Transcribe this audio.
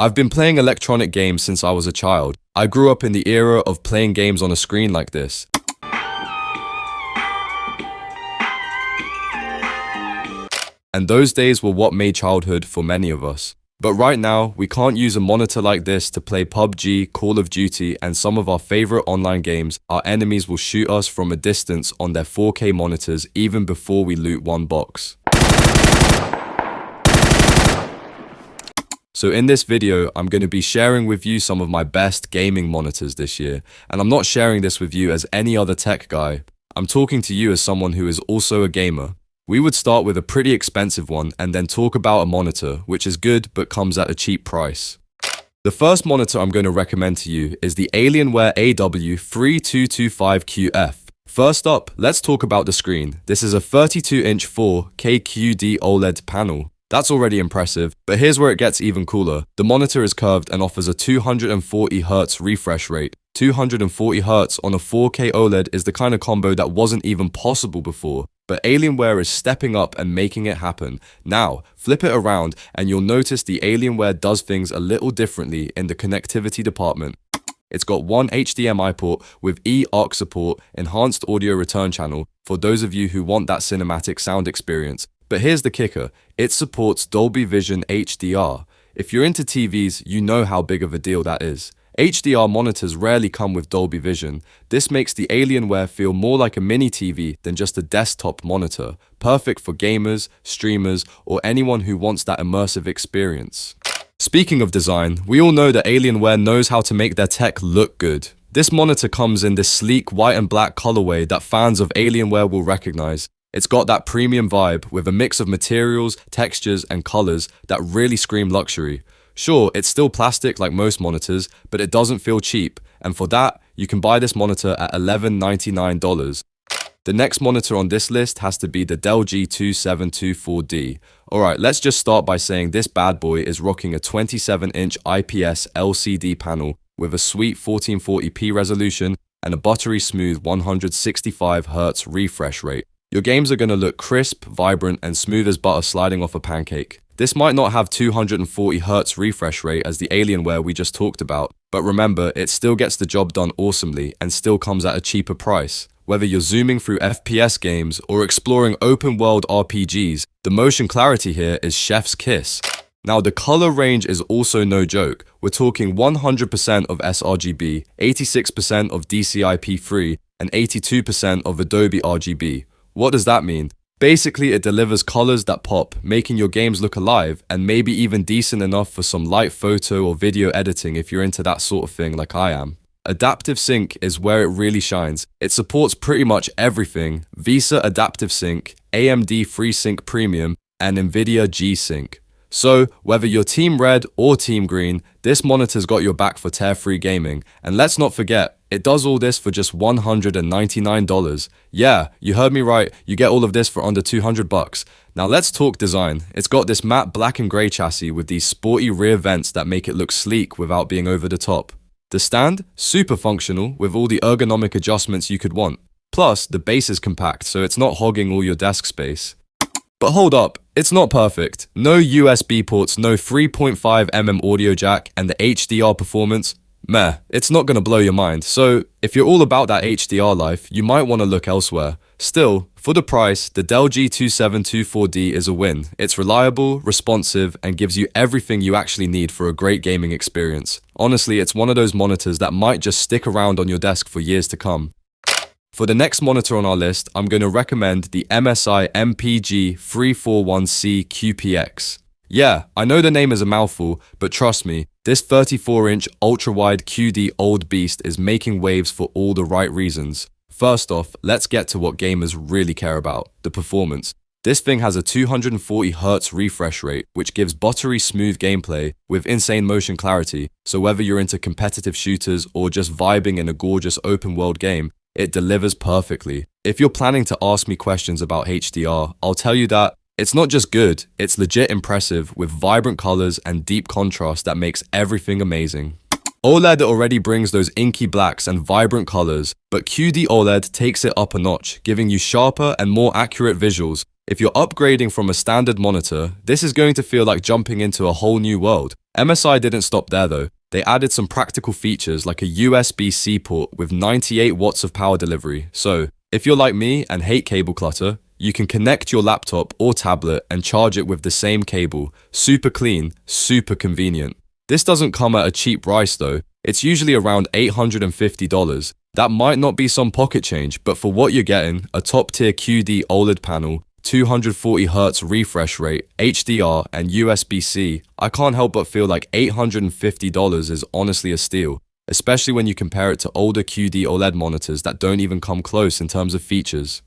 I've been playing electronic games since I was a child. I grew up in the era of playing games on a screen like this. And those days were what made childhood for many of us. But right now, we can't use a monitor like this to play PUBG, Call of Duty, and some of our favorite online games. Our enemies will shoot us from a distance on their 4K monitors even before we loot one box. So in this video, I'm going to be sharing with you some of my best gaming monitors this year. And I'm not sharing this with you as any other tech guy. I'm talking to you as someone who is also a gamer. We would start with a pretty expensive one and then talk about a monitor, which is good but comes at a cheap price. The first monitor I'm going to recommend to you is the Alienware AW3225QF. First up, let's talk about the screen. This is a 32-inch 4K QD OLED panel. That's already impressive, but here's where it gets even cooler. The monitor is curved and offers a 240Hz refresh rate. 240Hz on a 4K OLED is the kind of combo that wasn't even possible before. But Alienware is stepping up and making it happen. Now, flip it around and you'll notice the Alienware does things a little differently in the connectivity department. It's got one HDMI port with eARC support, enhanced audio return channel for those of you who want that cinematic sound experience. But here's the kicker, it supports Dolby Vision HDR. If you're into TVs, you know how big of a deal that is. HDR monitors rarely come with Dolby Vision. This makes the Alienware feel more like a mini TV than just a desktop monitor, perfect for gamers, streamers, or anyone who wants that immersive experience. Speaking of design, we all know that Alienware knows how to make their tech look good. This monitor comes in this sleek white and black colorway that fans of Alienware will recognize. It's got that premium vibe with a mix of materials, textures, and colors that really scream luxury. Sure, it's still plastic like most monitors, but it doesn't feel cheap, and for that, you can buy this monitor at $11.99. The next monitor on this list has to be the Dell G2724D. Alright, let's just start by saying this bad boy is rocking a 27-inch IPS LCD panel with a sweet 1440p resolution and a buttery smooth 165Hz refresh rate. Your games are going to look crisp, vibrant, and smooth as butter sliding off a pancake. This might not have 240Hz refresh rate as the Alienware we just talked about, but remember, it still gets the job done awesomely and still comes at a cheaper price. Whether you're zooming through FPS games or exploring open-world RPGs, the motion clarity here is chef's kiss. Now, the color range is also no joke. We're talking 100% of sRGB, 86% of DCI-P3, and 82% of Adobe RGB. What does that mean? Basically, it delivers colors that pop, making your games look alive and maybe even decent enough for some light photo or video editing if you're into that sort of thing like I am. Adaptive Sync is where it really shines. It supports pretty much everything: VESA Adaptive Sync, AMD FreeSync Premium, and NVIDIA G-Sync. So, whether you're Team Red or Team Green, this monitor's got your back for tear-free gaming. And let's not forget, it does all this for just $199. Yeah, you heard me right, you get all of this for under $200. Now let's talk design. It's got this matte black and grey chassis with these sporty rear vents that make it look sleek without being over the top. The stand? Super functional with all the ergonomic adjustments you could want. Plus, the base is compact, so it's not hogging all your desk space. But hold up, it's not perfect. No USB ports, no 3.5mm audio jack, and the HDR performance, meh, it's not gonna blow your mind. So, if you're all about that HDR life, you might want to look elsewhere. Still, for the price, the Dell G2724D is a win. It's reliable, responsive, and gives you everything you actually need for a great gaming experience. Honestly, it's one of those monitors that might just stick around on your desk for years to come. For the next monitor on our list, I'm going to recommend the MSI MPG341C QPX. Yeah, I know the name is a mouthful, but trust me, this 34-inch ultra-wide QD old beast is making waves for all the right reasons. First off, let's get to what gamers really care about, the performance. This thing has a 240Hz refresh rate, which gives buttery smooth gameplay with insane motion clarity, so whether you're into competitive shooters or just vibing in a gorgeous open-world game, it delivers perfectly. If you're planning to ask me questions about HDR, I'll tell you that it's not just good, it's legit impressive with vibrant colors and deep contrast that makes everything amazing. OLED already brings those inky blacks and vibrant colors, but QD OLED takes it up a notch, giving you sharper and more accurate visuals. If you're upgrading from a standard monitor, this is going to feel like jumping into a whole new world. MSI didn't stop there though. They added some practical features like a USB-C port with 98 watts of power delivery. So, if you're like me and hate cable clutter, you can connect your laptop or tablet and charge it with the same cable. Super clean, super convenient. This doesn't come at a cheap price though. It's usually around $850. That might not be some pocket change, but for what you're getting, a top-tier QD OLED panel, 240Hz refresh rate, HDR, and USB-C, I can't help but feel like $850 is honestly a steal, especially when you compare it to older QD OLED monitors that don't even come close in terms of features.